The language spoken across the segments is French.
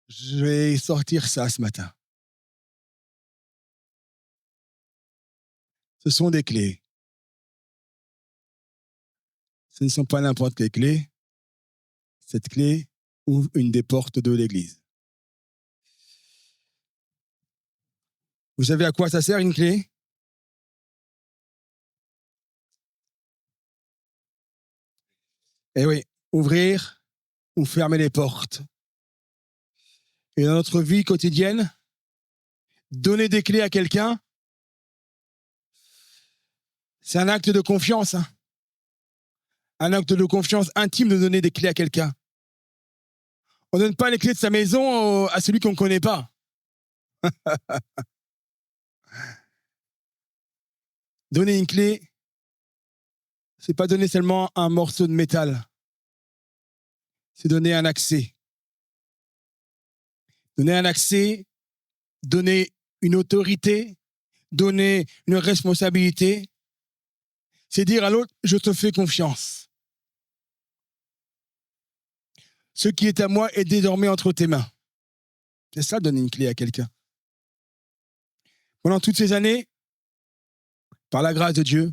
Je vais sortir ça ce matin. Ce sont des clés. Ce ne sont pas n'importe quelles clés. Cette clé ouvre une des portes de l'église. Vous savez à quoi ça sert une clé? Eh oui, ouvrir ou fermer les portes. Et dans notre vie quotidienne, donner des clés à quelqu'un, c'est un acte de confiance. Hein. Un acte de confiance intime de donner des clés à quelqu'un. On ne donne pas les clés de sa maison à celui qu'on ne connaît pas. Donner une clé, c'est pas donner seulement un morceau de métal. C'est donner un accès. Donner un accès, donner une autorité, donner une responsabilité. C'est dire à l'autre, je te fais confiance. Ce qui est à moi est désormais entre tes mains. C'est ça, donner une clé à quelqu'un. Pendant toutes ces années, par la grâce de Dieu,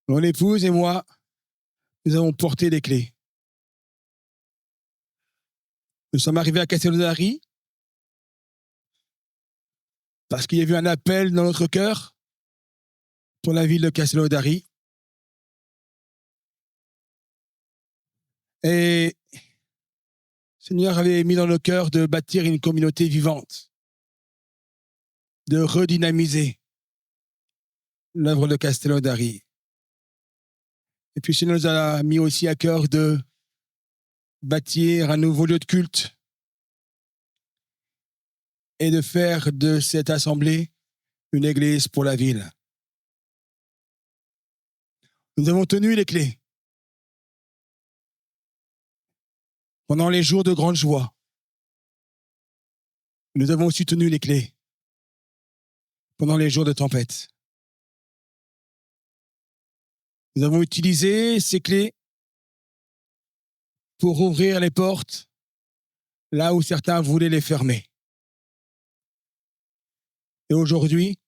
mon épouse et moi, nous avons porté les clés. Nous sommes arrivés à Castellodari parce qu'il y a eu un appel dans notre cœur pour la ville de Castellodari. Et le Seigneur avait mis dans nos cœurs de bâtir une communauté vivante, de redynamiser l'œuvre de Castellodari. Et puis, le Seigneur nous a mis aussi à cœur de bâtir un nouveau lieu de culte et de faire de cette assemblée une église pour la ville. Nous avons tenu les clés pendant les jours de grande joie. Nous avons aussi tenu les clés pendant les jours de tempête. Nous avons utilisé ces clés pour ouvrir les portes là où certains voulaient les fermer. Et aujourd'hui,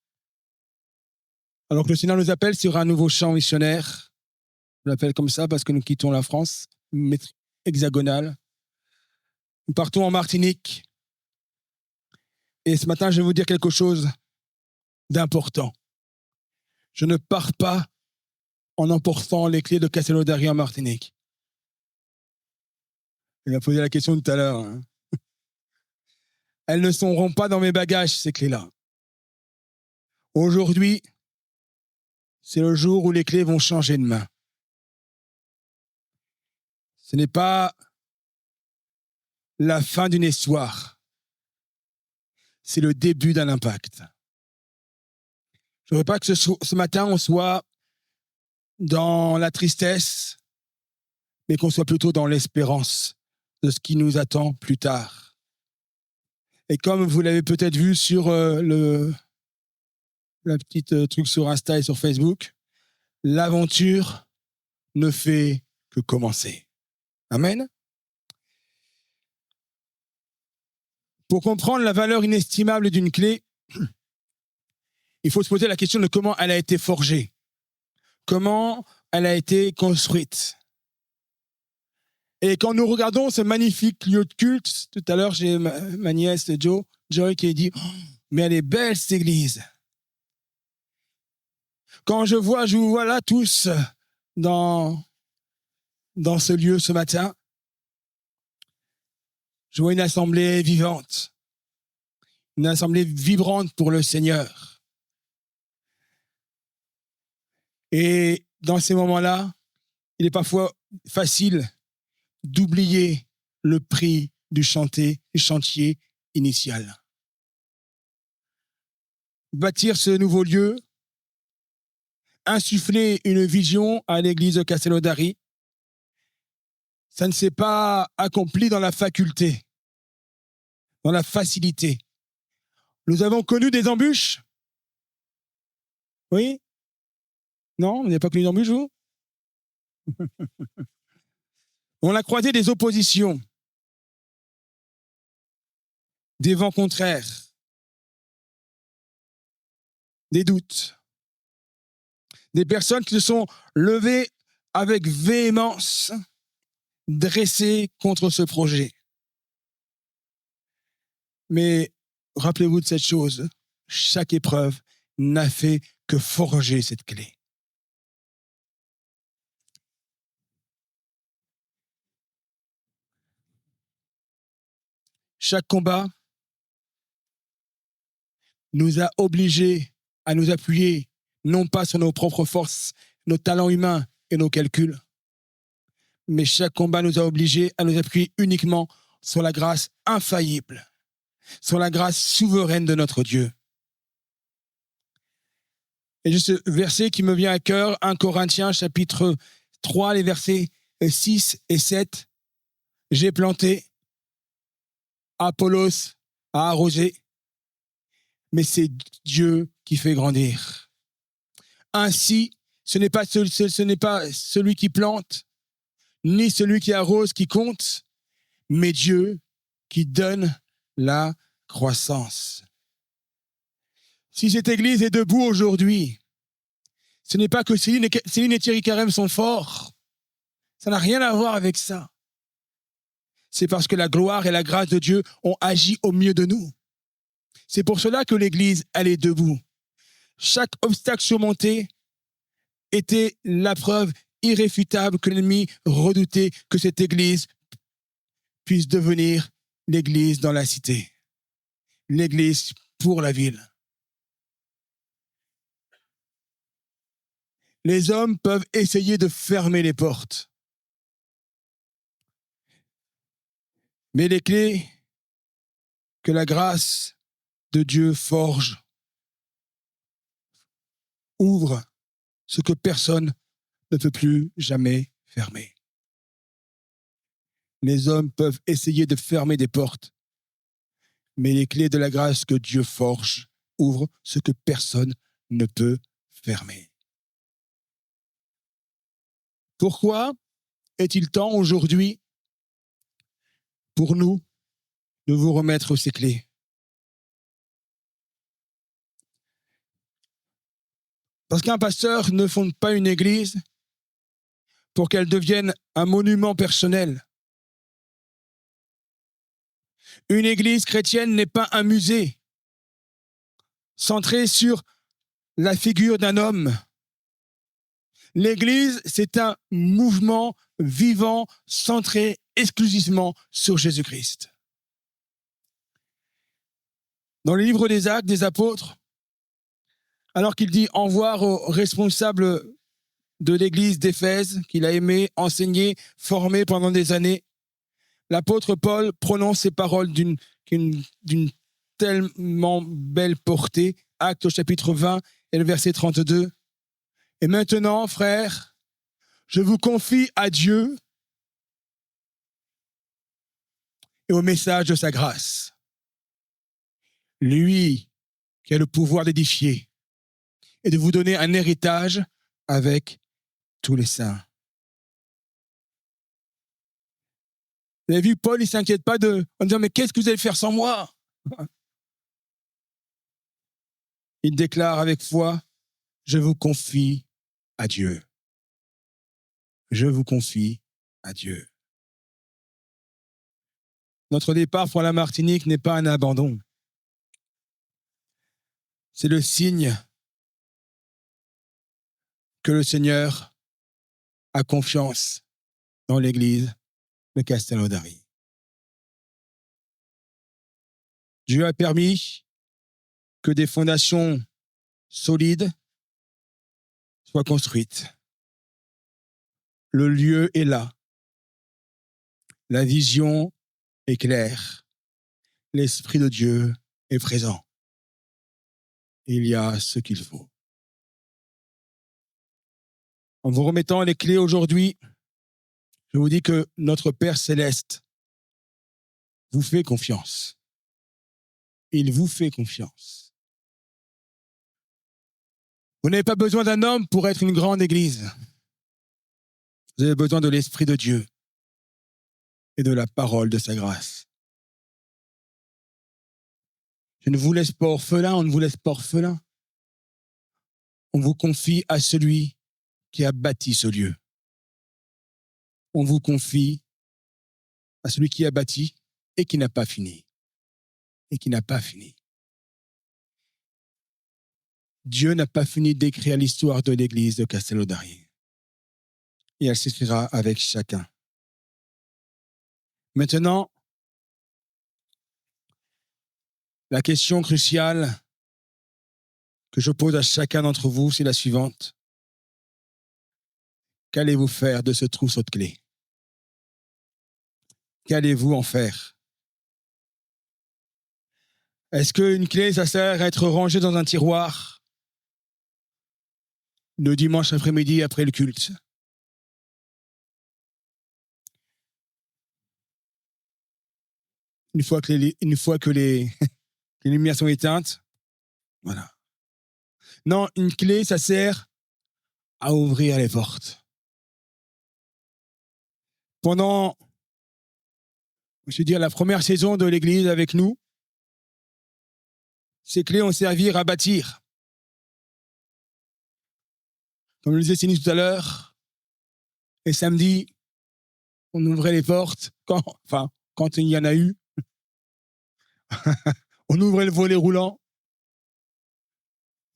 alors que le Seigneur nous appelle sur un nouveau champ missionnaire, je l'appelle comme ça parce que nous quittons la France, hexagonale, nous partons en Martinique. Et ce matin, je vais vous dire quelque chose d'important. Je ne pars pas en emportant les clés de Castellodari en Martinique. Il m'a posé la question tout à l'heure. Hein. Elles ne seront pas dans mes bagages, ces clés-là. Aujourd'hui, c'est le jour où les clés vont changer de main. Ce n'est pas la fin d'une histoire. C'est le début d'un impact. Je ne veux pas que ce matin, on soit dans la tristesse, mais qu'on soit plutôt dans l'espérance de ce qui nous attend plus tard. Et comme vous l'avez peut-être vu sur la petite truc sur Insta et sur Facebook, l'aventure ne fait que commencer. Amen. Pour comprendre la valeur inestimable d'une clé, il faut se poser la question de comment elle a été forgée, comment elle a été construite. Et quand nous regardons ce magnifique lieu de culte, tout à l'heure, j'ai ma nièce Joy, qui a dit « Mais elle est belle, cette église !» Quand je vous vois là tous dans ce lieu ce matin, je vois une assemblée vivante, une assemblée vibrante pour le Seigneur. Et dans ces moments-là, il est parfois facile d'oublier le prix du chantier initial. Bâtir ce nouveau lieu, insuffler une vision à l'église de Castellodari, ça ne s'est pas accompli dans la faculté, dans la facilité. Nous avons connu des embûches. Oui? Non, vous n'avez pas connu d'embûches, vous? On a croisé des oppositions. des vents contraires, des doutes, des personnes qui se sont levées avec véhémence, dressées contre ce projet. Mais rappelez-vous de cette chose, chaque épreuve n'a fait que forger cette clé. Chaque combat nous a obligés à nous appuyer non pas sur nos propres forces, nos talents humains et nos calculs, mais chaque combat nous a obligés à nous appuyer uniquement sur la grâce infaillible, sur la grâce souveraine de notre Dieu. Et juste ce verset qui me vient à cœur, 1 Corinthiens chapitre 3, les versets 6 et 7. J'ai planté, Apollos a arrosé, mais c'est Dieu qui fait grandir. Ainsi, ce n'est pas celui qui plante, ni celui qui arrose qui compte, mais Dieu qui donne la croissance. Si cette église est debout aujourd'hui, ce n'est pas que Céline et Thierry Carême sont forts. Ça n'a rien à voir avec ça. C'est parce que la gloire et la grâce de Dieu ont agi au milieu de nous. C'est pour cela que l'église, elle est debout. Chaque obstacle surmonté était la preuve irréfutable que l'ennemi redoutait que cette église puisse devenir l'église dans la cité, l'église pour la ville. Les hommes peuvent essayer de fermer les portes, mais les clés que la grâce de Dieu forge ouvrent ce que personne ne peut plus jamais fermer. Les hommes peuvent essayer de fermer des portes, mais les clés de la grâce que Dieu forge ouvrent ce que personne ne peut fermer. Pourquoi est-il temps aujourd'hui pour nous de vous remettre ces clés? Parce qu'un pasteur ne fonde pas une église pour qu'elle devienne un monument personnel. Une église chrétienne n'est pas un musée centré sur la figure d'un homme. L'église, c'est un mouvement vivant, centré exclusivement sur Jésus-Christ. Dans le livre des Actes des Apôtres, alors qu'il dit au revoir aux responsables de l'église d'Éphèse, qu'il a aimé, enseigné, formé pendant des années, l'apôtre Paul prononce ces paroles d'une tellement belle portée. Actes au chapitre 20 et le verset 32. Et maintenant, frères, je vous confie à Dieu et au message de sa grâce. Lui qui a le pouvoir d'édifier et de vous donner un héritage avec tous les saints. Vous avez vu, Paul, il ne s'inquiète pas en disant, mais qu'est-ce que vous allez faire sans moi? Il déclare avec foi, je vous confie à Dieu. Je vous confie à Dieu. Notre départ pour la Martinique n'est pas un abandon. C'est le signe que le Seigneur a confiance dans l'église de Castelnaudary. Dieu a permis que des fondations solides soient construites. Le lieu est là. La vision est claire. L'Esprit de Dieu est présent. Il y a ce qu'il faut. En vous remettant les clés aujourd'hui, je vous dis que notre Père Céleste vous fait confiance. Il vous fait confiance. Vous n'avez pas besoin d'un homme pour être une grande église. Vous avez besoin de l'Esprit de Dieu et de la parole de sa grâce. Je ne vous laisse pas orphelin, on ne vous laisse pas orphelin. On vous confie à celui qui a bâti ce lieu. On vous confie à celui qui a bâti et qui n'a pas fini. Et qui n'a pas fini. Dieu n'a pas fini d'écrire l'histoire de l'église de Castellodari. Et elle s'écrira avec chacun. Maintenant, la question cruciale que je pose à chacun d'entre vous, c'est la suivante. Qu'allez-vous faire de ce trousseau de clés? Qu'allez-vous en faire? Est-ce qu'une clé, ça sert à être rangée dans un tiroir le dimanche après-midi après le culte? Une fois que les lumières sont éteintes, voilà. Non, une clé, ça sert à ouvrir les portes. Pendant, je veux dire, la première saison de l'église avec nous, ces clés ont servi à bâtir. Comme le disait Céline tout à l'heure, et samedi, on ouvrait les portes, quand il y en a eu, on ouvrait le volet roulant.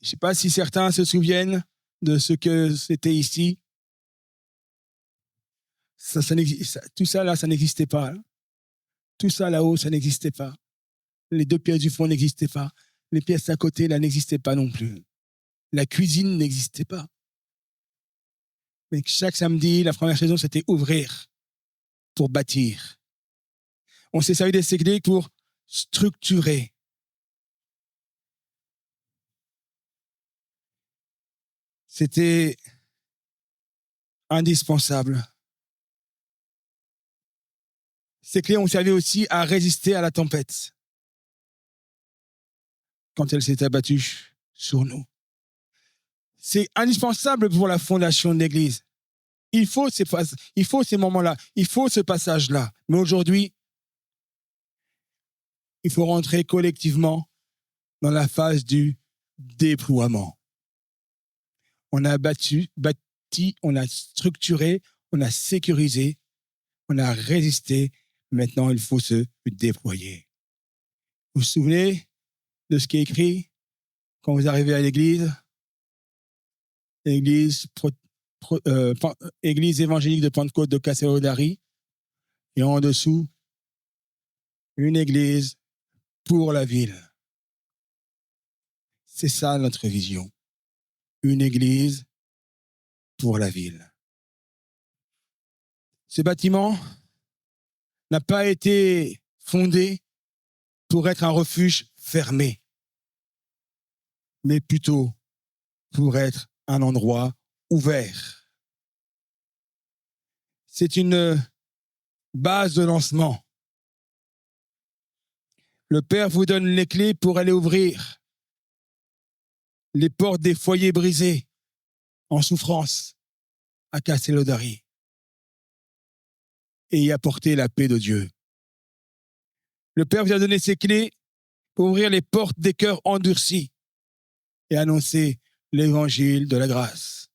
Je ne sais pas si certains se souviennent de ce que c'était ici. Tout ça là, ça n'existait pas. Tout ça là-haut, ça n'existait pas. Les deux pièces du fond n'existaient pas. Les pièces à côté, là, n'existaient pas non plus. La cuisine n'existait pas. Mais chaque samedi, la première saison, c'était ouvrir pour bâtir. On s'est servi des clés pour structurer. C'était indispensable. Ces clés ont servi aussi à résister à la tempête quand elle s'est abattue sur nous. C'est indispensable pour la fondation de l'Église. Il faut ces moments-là, il faut ce passage-là. Mais aujourd'hui, il faut rentrer collectivement dans la phase du déploiement. On a bâti, on a structuré, on a sécurisé, on a résisté. Maintenant, il faut se déployer. Vous vous souvenez de ce qui est écrit quand vous arrivez à l'église? Église évangélique de Pentecôte de Castellodari. Et en dessous, une église pour la ville. C'est ça notre vision. Une église pour la ville. Ce bâtiment n'a pas été fondé pour être un refuge fermé, mais plutôt pour être un endroit ouvert. C'est une base de lancement. Le Père vous donne les clés pour aller ouvrir les portes des foyers brisés en souffrance à Castellodari et y apporter la paix de Dieu. Le Père vous a donné ses clés pour ouvrir les portes des cœurs endurcis et annoncer l'évangile de la grâce.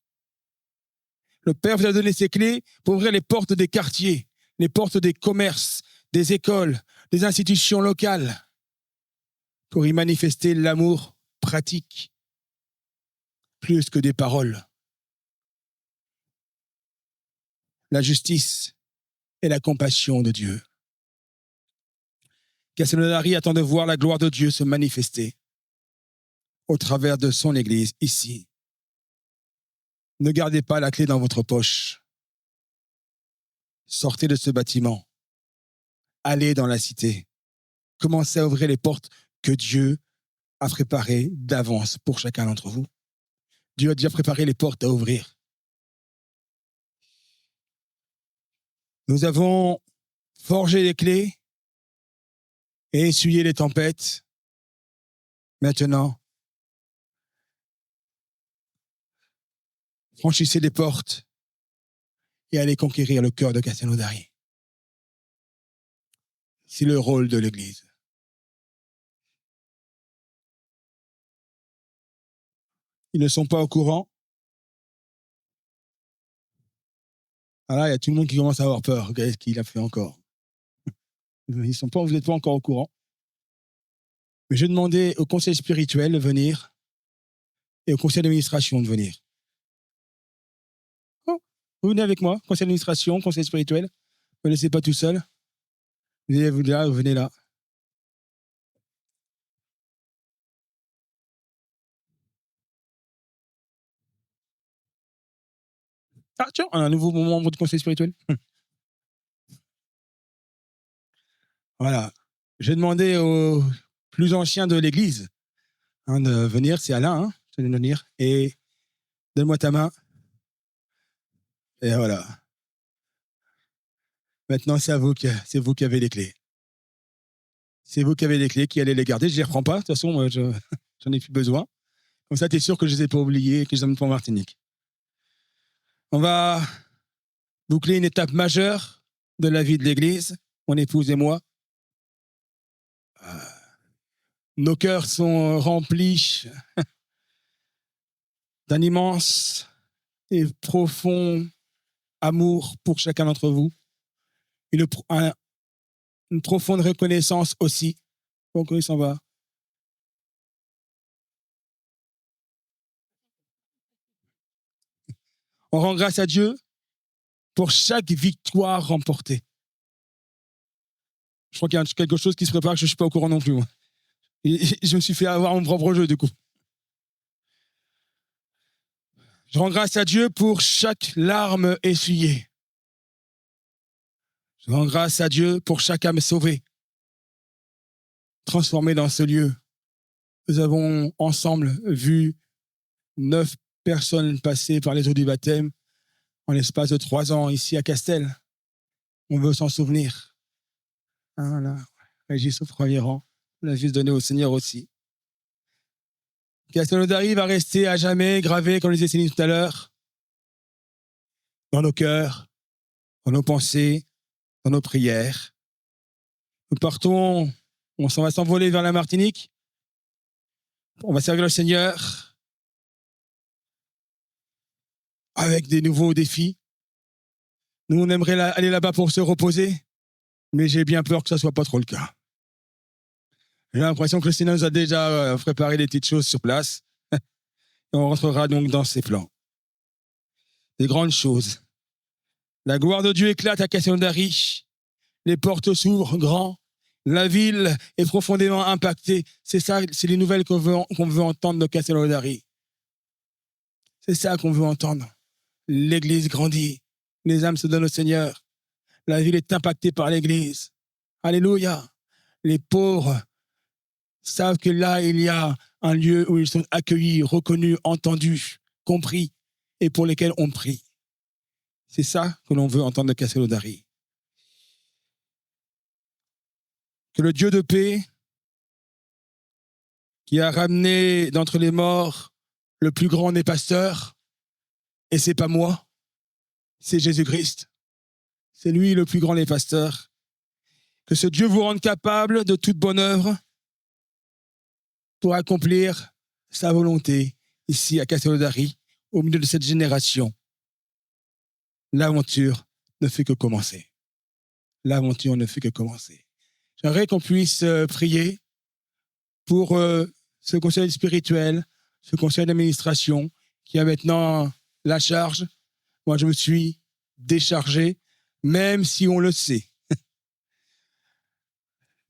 Le Père vous a donné ses clés pour ouvrir les portes des quartiers, les portes des commerces, des écoles, des institutions locales, pour y manifester l'amour pratique, plus que des paroles. La justice et la compassion de Dieu. Castellodari attend de voir la gloire de Dieu se manifester au travers de son Église ici. Ne gardez pas la clé dans votre poche. Sortez de ce bâtiment. Allez dans la cité. Commencez à ouvrir les portes que Dieu a préparées d'avance pour chacun d'entre vous. Dieu a déjà préparé les portes à ouvrir. Nous avons forgé les clés et essuyé les tempêtes. Maintenant, franchissez les portes et allez conquérir le cœur de Castellodari. C'est le rôle de l'Église. Ils ne sont pas au courant. Ah là, il y a tout le monde qui commence à avoir peur. Qu'est-ce qu'il a fait encore? Vous n'êtes pas encore au courant. Mais je demandais au conseil spirituel de venir et au conseil d'administration de venir. Oh, vous venez avec moi, conseil d'administration, conseil spirituel. Ne me laissez pas tout seul. Vous venez là. Ah tiens, on a un nouveau membre du conseil spirituel. Voilà. J'ai demandé aux plus anciens de l'église de venir. C'est Alain, de venir. Et donne-moi ta main. Et voilà. Maintenant, c'est vous qui avez les clés. C'est vous qui avez les clés, qui allez les garder. Je ne les reprends pas. De toute façon, moi, j'en ai plus besoin. Comme ça, tu es sûr que je ne les ai pas oubliés et que je les emmène pour Martinique. On va boucler une étape majeure de la vie de l'église, mon épouse et moi. Nos cœurs sont remplis d'un immense et profond amour pour chacun d'entre vous. Une profonde reconnaissance aussi. Donc, il s'en va. On rend grâce à Dieu pour chaque victoire remportée. Je crois qu'il y a quelque chose qui se prépare que je ne suis pas au courant non plus. Moi. Je me suis fait avoir mon propre jeu, du coup. Je rends grâce à Dieu pour chaque larme essuyée. Je rends grâce à Dieu pour chaque âme sauvée, transformée dans ce lieu. Nous avons ensemble vu 9 personnes passer par les eaux du baptême en l'espace de 3 ans ici à Castel. On veut s'en souvenir. Voilà. Régis au premier rang. On l'a juste donné au Seigneur aussi. Castelnaudary va rester à jamais gravé, comme je disais Céline tout à l'heure, dans nos cœurs, dans nos pensées, dans nos prières. Nous partons, on s'en va s'envoler vers la Martinique. On va servir le Seigneur avec des nouveaux défis. Nous, on aimerait aller là-bas pour se reposer, mais j'ai bien peur que ça ne soit pas trop le cas. J'ai l'impression que le Seigneur nous a déjà préparé des petites choses sur place. Et on rentrera donc dans ses plans. Des grandes choses. La gloire de Dieu éclate à Castelnaudary. Les portes s'ouvrent grand. La ville est profondément impactée. C'est ça, c'est les nouvelles qu'on veut entendre de Castelnaudary. C'est ça qu'on veut entendre. L'église grandit. Les âmes se donnent au Seigneur. La ville est impactée par l'église. Alléluia. Les pauvres savent que là, il y a un lieu où ils sont accueillis, reconnus, entendus, compris et pour lesquels on prie. C'est ça que l'on veut entendre de Castelnaudary. Que le Dieu de paix, qui a ramené d'entre les morts le plus grand des pasteurs, et c'est pas moi, c'est Jésus-Christ. C'est lui le plus grand des pasteurs. Que ce Dieu vous rende capable de toute bonne œuvre pour accomplir sa volonté ici à Castelnaudary, au milieu de cette génération. L'aventure ne fait que commencer. L'aventure ne fait que commencer. J'aimerais qu'on puisse prier pour ce conseil spirituel, ce conseil d'administration qui a maintenant la charge. Moi, je me suis déchargé, même si on le sait.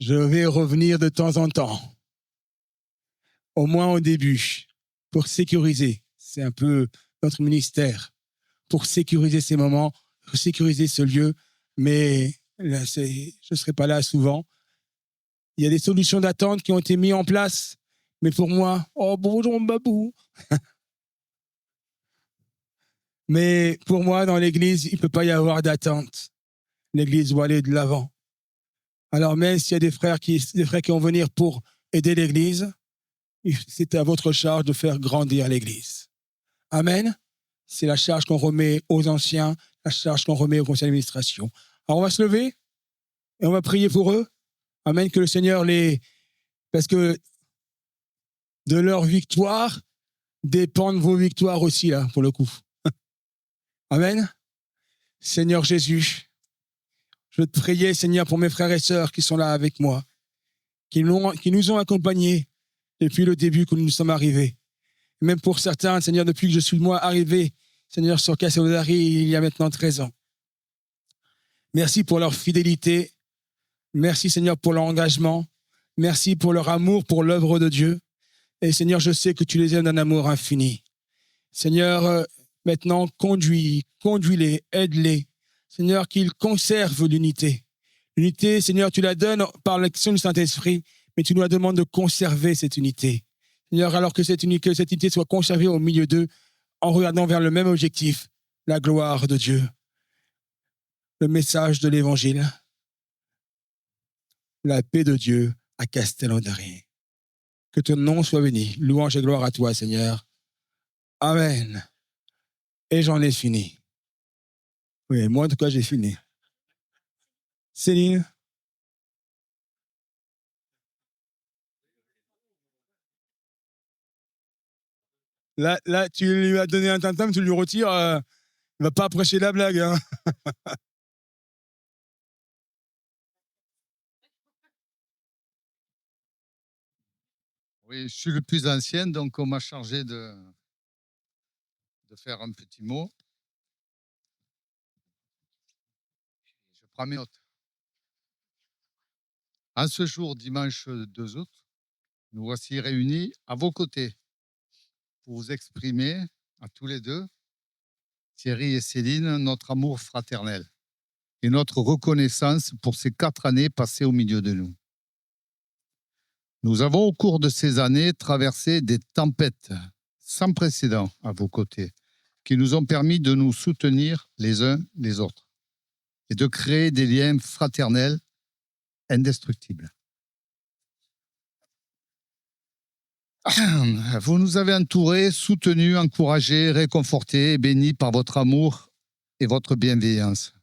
Je vais revenir de temps en temps, au moins au début, pour sécuriser. C'est un peu notre ministère, pour sécuriser ces moments, pour sécuriser ce lieu. Mais là, je ne serai pas là souvent. Il y a des solutions d'attente qui ont été mises en place. Mais pour moi, oh bonjour Babou. Mais pour moi, dans l'église, il ne peut pas y avoir d'attente. L'église doit aller de l'avant. Alors même s'il y a des frères qui vont venir pour aider l'église, c'est à votre charge de faire grandir l'église. Amen. C'est la charge qu'on remet aux anciens, la charge qu'on remet au conseil d'administration. Alors on va se lever et on va prier pour eux. Amen. Que le Seigneur parce que de leur victoire dépendent vos victoires aussi, là, pour le coup. Amen. Seigneur Jésus, je veux te prier, Seigneur, pour mes frères et sœurs qui sont là avec moi, qui nous ont accompagnés depuis le début que nous sommes arrivés. Même pour certains, Seigneur, depuis que je suis moi arrivé, Seigneur, sur Cassaudary, il y a maintenant 13 ans. Merci pour leur fidélité. Merci, Seigneur, pour leur engagement. Merci pour leur amour pour l'œuvre de Dieu. Et Seigneur, je sais que tu les aimes d'un amour infini. Seigneur, maintenant, conduis-les, aide-les. Seigneur, qu'ils conservent l'unité. L'unité, Seigneur, tu la donnes par l'action du Saint-Esprit, mais tu nous la demandes de conserver cette unité. Seigneur, alors que cette unité soit conservée au milieu d'eux, en regardant vers le même objectif, la gloire de Dieu, le message de l'Évangile, la paix de Dieu à Castelnaudary. Que ton nom soit béni. Louange et gloire à toi, Seigneur. Amen. Et j'en ai fini. Oui, moi, en tout cas, j'ai fini. Céline? Là, tu lui as donné un tam-tam, tu lui retires, il ne va pas apprécier la blague. Hein. Oui, je suis le plus ancien, donc on m'a chargé de faire un petit mot. Je prends mes notes. En ce jour, dimanche 2 août, nous voici réunis à vos côtés pour vous exprimer à tous les deux, Thierry et Céline, notre amour fraternel et notre reconnaissance pour ces 4 années passées au milieu de nous. Nous avons, au cours de ces années, traversé des tempêtes sans précédent à vos côtés, qui nous ont permis de nous soutenir les uns les autres et de créer des liens fraternels indestructibles. Vous nous avez entourés, soutenus, encouragés, réconfortés et bénis par votre amour et votre bienveillance.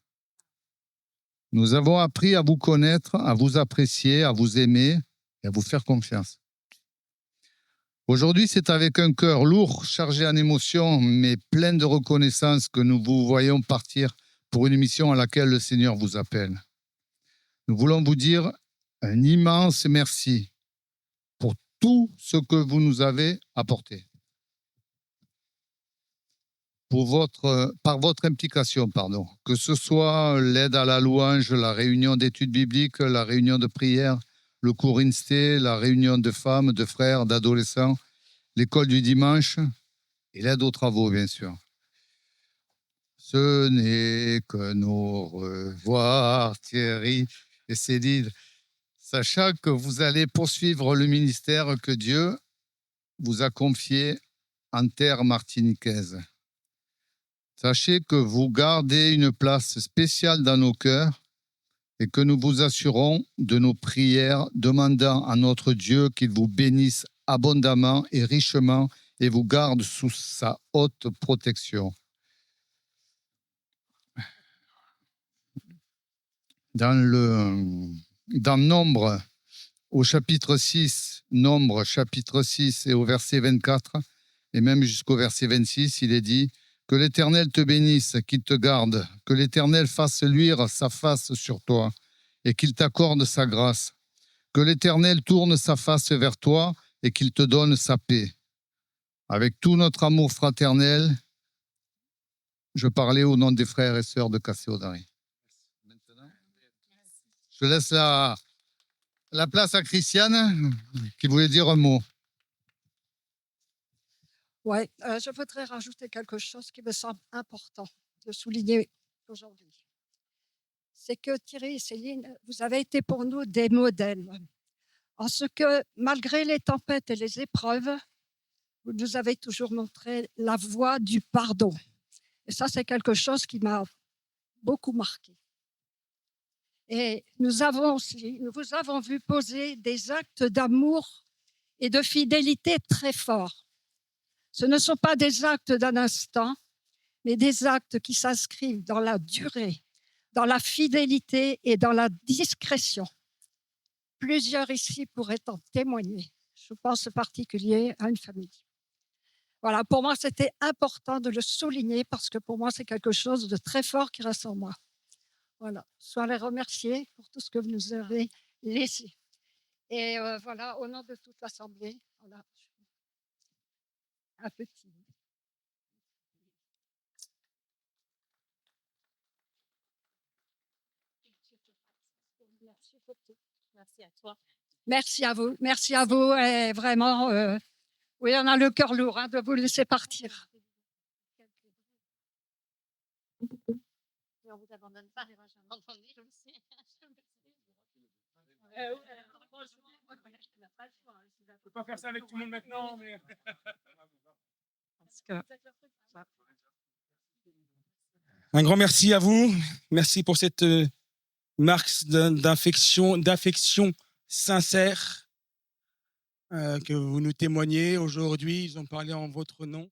Nous avons appris à vous connaître, à vous apprécier, à vous aimer et à vous faire confiance. Aujourd'hui, c'est avec un cœur lourd, chargé en émotions, mais plein de reconnaissance que nous vous voyons partir pour une mission à laquelle le Seigneur vous appelle. Nous voulons vous dire un immense merci pour tout ce que vous nous avez apporté. Par votre implication, que ce soit l'aide à la louange, la réunion d'études bibliques, la réunion de prière, le cours INSTE, la réunion de femmes, de frères, d'adolescents, l'école du dimanche et l'aide aux travaux, bien sûr. Ce n'est que nos revoirs, Thierry et Céline, sachant que vous allez poursuivre le ministère que Dieu vous a confié en terre martiniquaise. Sachez que vous gardez une place spéciale dans nos cœurs et que nous vous assurons de nos prières, demandant à notre Dieu qu'il vous bénisse abondamment et richement et vous garde sous sa haute protection. Dans Nombre, au chapitre 6, Nombre, chapitre 6 et au verset 24, et même jusqu'au verset 26, il est dit « Que l'Éternel te bénisse, qu'il te garde, que l'Éternel fasse luire sa face sur toi et qu'il t'accorde sa grâce. Que l'Éternel tourne sa face vers toi et qu'il te donne sa paix. » Avec tout notre amour fraternel, je parlais au nom des frères et sœurs de Cassaudary. Maintenant, je laisse la place à Christiane, qui voulait dire un mot. Oui, je voudrais rajouter quelque chose qui me semble important de souligner aujourd'hui. C'est que Thierry et Céline, vous avez été pour nous des modèles. En ce que, malgré les tempêtes et les épreuves, vous nous avez toujours montré la voie du pardon. Et ça, c'est quelque chose qui m'a beaucoup marqué. Et nous vous avons vu poser des actes d'amour et de fidélité très forts. Ce ne sont pas des actes d'un instant, mais des actes qui s'inscrivent dans la durée, dans la fidélité et dans la discrétion. Plusieurs ici pourraient en témoigner. Je pense en particulier à une famille. Voilà, pour moi, c'était important de le souligner parce que pour moi, c'est quelque chose de très fort qui reste en moi. Voilà, soit les remercier pour tout ce que vous nous avez laissé. Et voilà, au nom de toute l'Assemblée, voilà, un petit. Merci à toi. Merci à vous. Et vraiment, oui, on a le cœur lourd de vous laisser partir. On vous abandonne pas, j'ai entendu aussi. On peut pas faire ça avec tout le monde maintenant, mais... Un grand merci à vous. Merci pour cette marque d'affection sincère que vous nous témoignez aujourd'hui. Ils ont parlé en votre nom.